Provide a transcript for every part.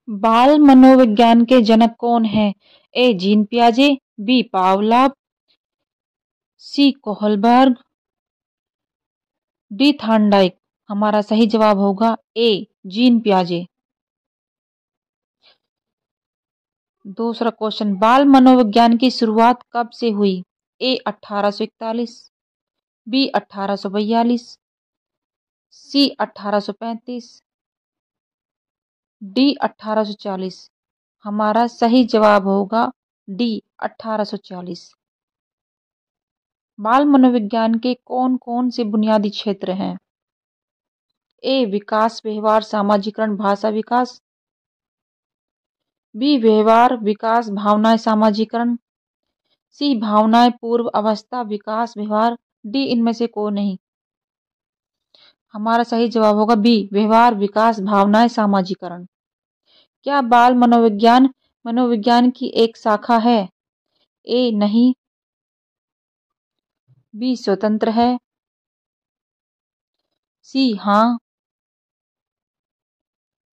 बाल मनोविज्ञान के जनक कौन हैं? ए. जीन पियाजे, B. Pavlov, C. Kohlberg, D. Thorndike. हमारा सही जवाब होगा ए. जीन पियाजे। दूसरा क्वेश्चन, बाल मनोविज्ञान की शुरुआत कब से हुई? ए. 1841, बी. 1842, सी. 1835, डी. 1840। हमारा सही जवाब होगा डी. 1840। बाल मनोविज्ञान के कौन कौन से बुनियादी क्षेत्र हैं? ए. विकास, व्यवहार, सामाजिकरण, भाषा विकास, बी. व्यवहार विकास, भावनाएं, सामाजिकरण, सी. भावनाएं, पूर्व अवस्था, विकास, व्यवहार, डी. इनमें से कोई नहीं। हमारा सही जवाब होगा बी. व्यवहार विकास, भावनाएं, सामाजिकरण। क्या बाल मनोविज्ञान मनोविज्ञान की एक शाखा है? ए. नहीं, बी. स्वतंत्र है, सी. हाँ,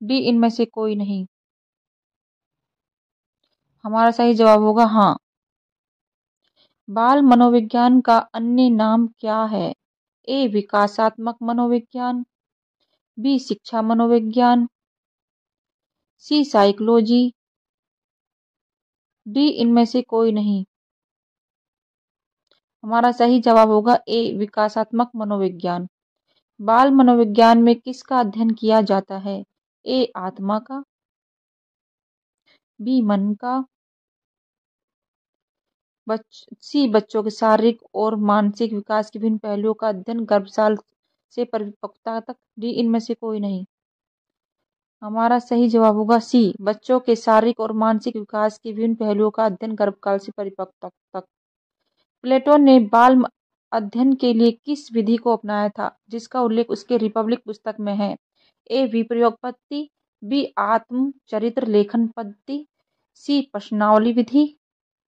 डी. इनमें से कोई नहीं। हमारा सही जवाब होगा हाँ। बाल मनोविज्ञान का अन्य नाम क्या है? ए. विकासात्मक मनोविज्ञान, बी. शिक्षा मनोविज्ञान, सी. Psychology, D. इनमें से कोई नहीं। हमारा सही जवाब होगा ए. विकासात्मक मनोविज्ञान। बाल मनोविज्ञान में किसका अध्ययन किया जाता है? ए. आत्मा का, बी. मन का, सी. बच्चों के शारीरिक और मानसिक विकास के विभिन्न पहलुओं का अध्ययन गर्भकाल से परिपक्वता तक, डी. इनमें से कोई नहीं। हमारा सही जवाब होगा सी. बच्चों के शारीरिक और मानसिक विकास के विभिन्न पहलुओं का अध्ययन गर्भकाल से परिपक्वता तक। प्लेटो ने बाल अध्ययन के लिए किस विधि को अपनाया था, जिसका उल्लेख उसके रिपब्लिक पुस्तक में है? ए. विप्रयोग पद्धति, बी. आत्म चरित्र लेखन पद्धति, सी. प्रश्नावली विधि,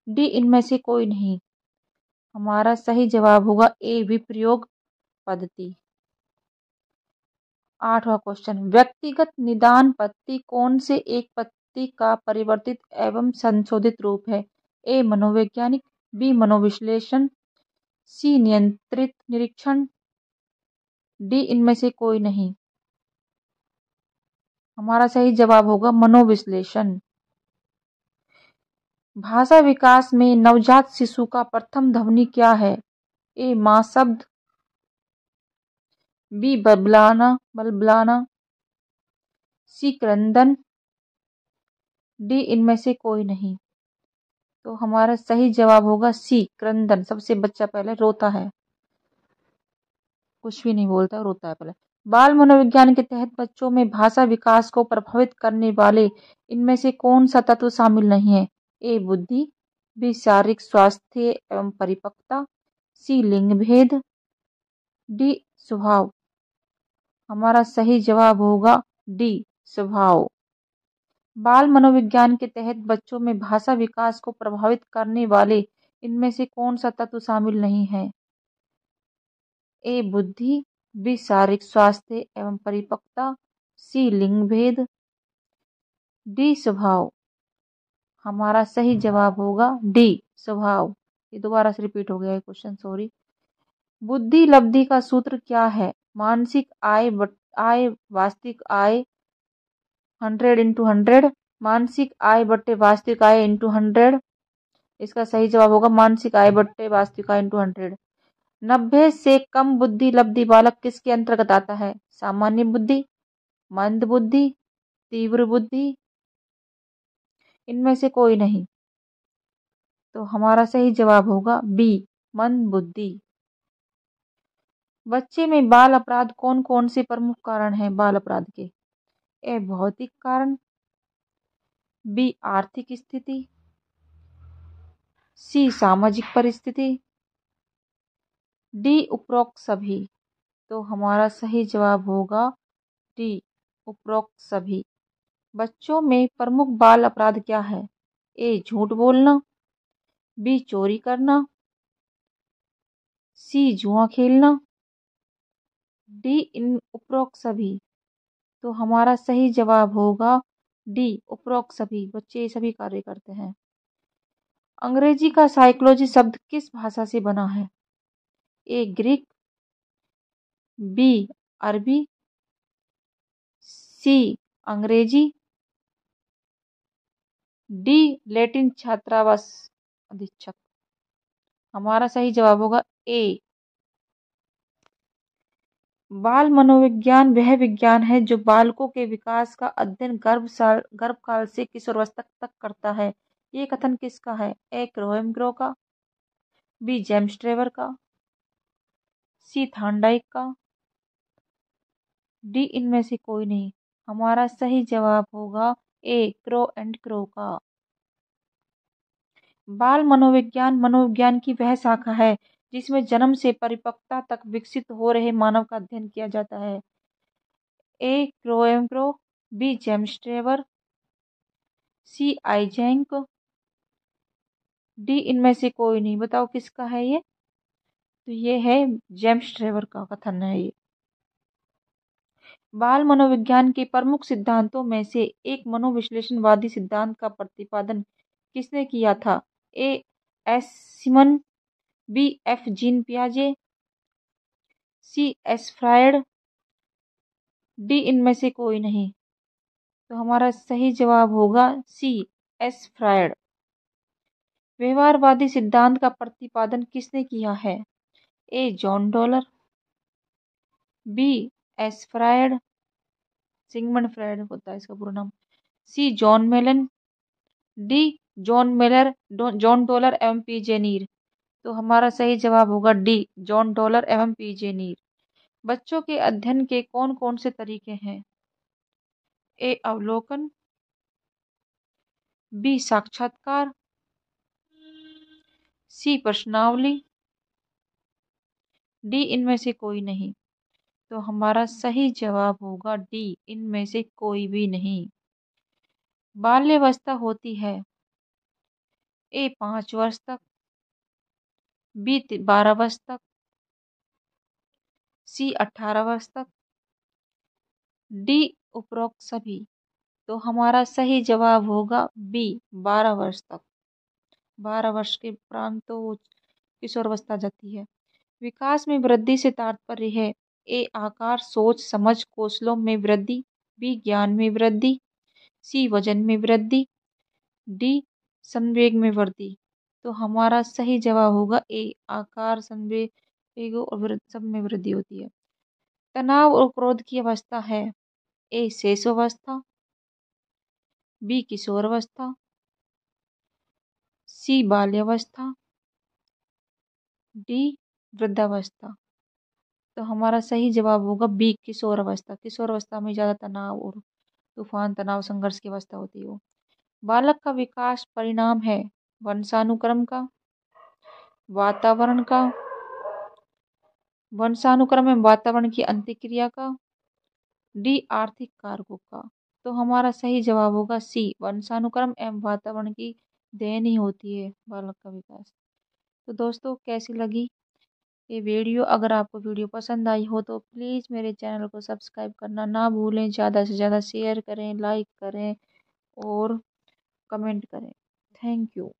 डी. इनमें से कोई नहीं। हमारा सही जवाब होगा ए. विप्रयोग पद्धति। 8वां क्वेश्चन, व्यक्तिगत निदान पद्धति कौन से एक पद्धति का परिवर्तित एवं संशोधित रूप है? ए. मनोवैज्ञानिक, बी. मनोविश्लेषण, सी. नियंत्रित निरीक्षण, डी. इनमें से कोई नहीं। हमारा सही जवाब होगा मनोविश्लेषण। भाषा विकास में नवजात शिशु का प्रथम ध्वनि क्या है? ए. मां शब्द, बी. बलबलाना, सी. क्रंदन, डी. इनमें से कोई नहीं। तो हमारा सही जवाब होगा सी. क्रंदन। सबसे बच्चा पहले रोता है, कुछ भी नहीं बोलता, रोता है पहले। बाल मनोविज्ञान के तहत बच्चों में भाषा विकास को प्रभावित करने वाले इनमें से कौन सा तत्व शामिल नहीं है? ए. बुद्धि, बी. शारीरिक स्वास्थ्य एवं परिपक्वता, सी. लिंग भेद, डी. स्वभाव। हमारा सही जवाब होगा डी. स्वभाव। बाल मनोविज्ञान के तहत बच्चों में भाषा विकास को प्रभावित करने वाले इनमें से कौन सा तत्व शामिल नहीं है? ए. बुद्धि, बी. शारीरिक स्वास्थ्य एवं परिपक्वता, सी. लिंग भेद, डी. स्वभाव। हमारा सही जवाब होगा डी. स्वभाव। ये दोबारा से रिपीट हो गया है क्वेश्चन, सॉरी। बुद्धि लब्धि का सूत्र क्या है? मानसिक आय वास्तविक आय 100 × 100, मानसिक आय बट्टे वास्तविक आय इंटू 100। इसका सही जवाब होगा मानसिक आय बट्टे वास्तविक आय इंटू 100। 90 से कम बुद्धि लब्धि बालक किसके अंतर्गत आता है? सामान्य बुद्धि, मंद बुद्धि, तीव्र बुद्धि, इनमें से कोई नहीं। तो हमारा सही जवाब होगा बी. मंद बुद्धि। बच्चे में बाल अपराध कौन कौन से प्रमुख कारण हैं बाल अपराध के? ए. भौतिक कारण, बी. आर्थिक स्थिति, सी. सामाजिक परिस्थिति, डी. उपरोक्त सभी। तो हमारा सही जवाब होगा डी. उपरोक्त सभी। बच्चों में प्रमुख बाल अपराध क्या है? ए. झूठ बोलना, बी. चोरी करना, सी. जुआ खेलना, डी. इन उपरोक्त सभी। तो हमारा सही जवाब होगा डी उपरोक्त सभी, बच्चे ये सभी कार्य करते हैं। अंग्रेजी का साइकोलॉजी शब्द किस भाषा से बना है? ए ग्रीक, बी अरबी, सी अंग्रेजी, डी लैटिन छात्रावास अधीक्षक। हमारा सही जवाब होगा ए। बाल मनोविज्ञान वह विज्ञान है जो बालकों के विकास का अध्ययन गर्भकाल से किशोरावस्था तक करता है। ये कथन किसका है? ए ग्रोहेम ग्रो का, बी जेम्स ट्रेवर का, सी थांडाइक का, डी इनमें से कोई नहीं। हमारा सही जवाब होगा ए क्रो एंड क्रो का। बाल मनोविज्ञान मनोविज्ञान की वह शाखा है जिसमें जन्म से परिपक्वता तक विकसित हो रहे मानव का अध्ययन किया जाता है। ए क्रोएम्क्रो, बी जेम्स ट्रेवर, सी आइजेंक, डी इनमें से कोई नहीं। बताओ किसका है ये? तो ये है जेम्स ट्रेवर का कथन है ये। बाल मनोविज्ञान के प्रमुख सिद्धांतों में से एक मनोविश्लेषणवादी सिद्धांत का प्रतिपादन किसने किया था? A S Simon, B F Jean पियाजे, सी एस फ्रायड, डी इनमें से कोई नहीं। तो हमारा सही जवाब होगा सी एस फ्रायड। व्यवहारवादी सिद्धांत का प्रतिपादन किसने किया है? A John Dollard, B S Freud, Sigmund Freud होता है इसका पूरा नाम, C John Mellon, D John Mellor, John Dollard एवं पी जे नीर। तो हमारा सही जवाब होगा डी जॉन डॉलर एवं पी जे नीर। बच्चों के अध्ययन के कौन कौन से तरीके हैं? ए अवलोकन, बी साक्षात्कार, सी प्रश्नावली, डी इनमें से कोई नहीं। तो हमारा सही जवाब होगा डी इनमें से कोई भी नहीं। बाल्यावस्था होती है ए 5 वर्ष तक, बी 12 वर्ष तक, सी 18 वर्ष तक, डी उपरोक्त सभी। तो हमारा सही जवाब होगा बी 12 वर्ष तक। 12 वर्ष के उपरांत तो वो किशोरावस्था जाती है। विकास में वृद्धि से तात्पर्य है ए आकार, सोच, समझ, कौशलों में वृद्धि, बी ज्ञान में वृद्धि, सी वजन में वृद्धि, डी संवेग में वृद्धि। तो हमारा सही जवाब होगा ए आकार, संवेग और सब में वृद्धि होती है। तनाव और क्रोध की अवस्था है ए शैशवावस्था, बी किशोरावस्था, सी बाल्यावस्था, डी वृद्धावस्था। तो हमारा सही जवाब होगा बी किशोरावस्था। किशोरावस्था में ज़्यादा तनाव और तूफान, तनाव, संघर्ष की अवस्था होती है वो। बालक का विकास परिणाम है वंशानुक्रम का, वातावरण का, वंशानुक्रम एवं वातावरण की अंतःक्रिया का, डी आर्थिक कारकों का। तो हमारा सही जवाब होगा सी वंशानुक्रम एवं वातावरण की देन ही होती है बालक का विकास। तो दोस्तों कैसी लगी ये वीडियो? अगर आपको वीडियो पसंद आई हो तो प्लीज़ मेरे चैनल को सब्सक्राइब करना ना भूलें। ज़्यादा से ज़्यादा शेयर करें, लाइक करें और कमेंट करें। Thank you.